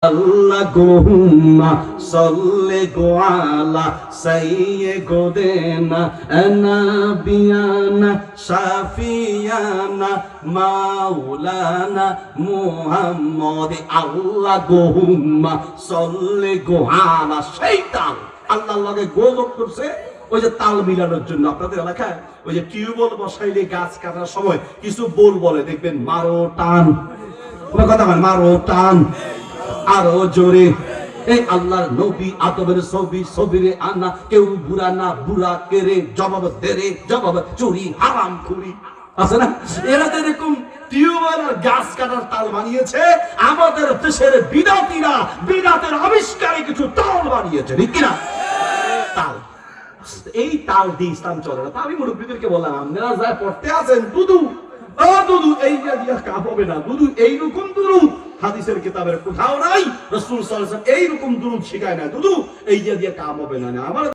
আল্লাহুম্মা সাল্লি আলা সাইয়্যিদিনা নাবিয়ানা শাফিয়ানা মাওলানা মুহাম্মদ। আল্লাহুম্মা সাল্লি আলা শাইতান। আল্লাহর লগে গোলক করছে ওই যে তাল মিলানোর জন্য। আপনাদের এলাকায় ওই যে টিউবওয়েল বসাইলে গাছ কাটার সময় কিছু বোল বলে, দেখবেন মারো টান, কোনো কথা বলে মারো টান, আরো জোরে। এই আল্লাহর নবী আদবের ছবি ছবিরে আনা, কেউ বুড়া না বুড়া কেরে, জবাব দেরে জবাব চুরি হারাম খুরি আছে না। এরা তো এরকম টিউবওয়েল আর গাছ কাটার তাল বানিয়েছে। আমাদের দেশের বিদাতিরা বিদাতের আবিষ্কারে কিছু তাল বানিয়েছে, ঠিক কিনা? তাল, এই তাল দিয়ে ইসলাম চলে না। তা আমি মুরব্বীদেরকে বললাম, আপনারা যা পড়তে আছেন দুদু দুদু এই দিয়া কাপ হবে না। দুদু এইরকম দুরুদ হাদিসের কিতাবের কোথাও নাই। রাসূল সাল্লাল্লাহু আলাইহি ওয়াসাল্লাম এইরকম দুরুদ শিখায় না। দুদু এই দিয়া কাম হবে না। আমার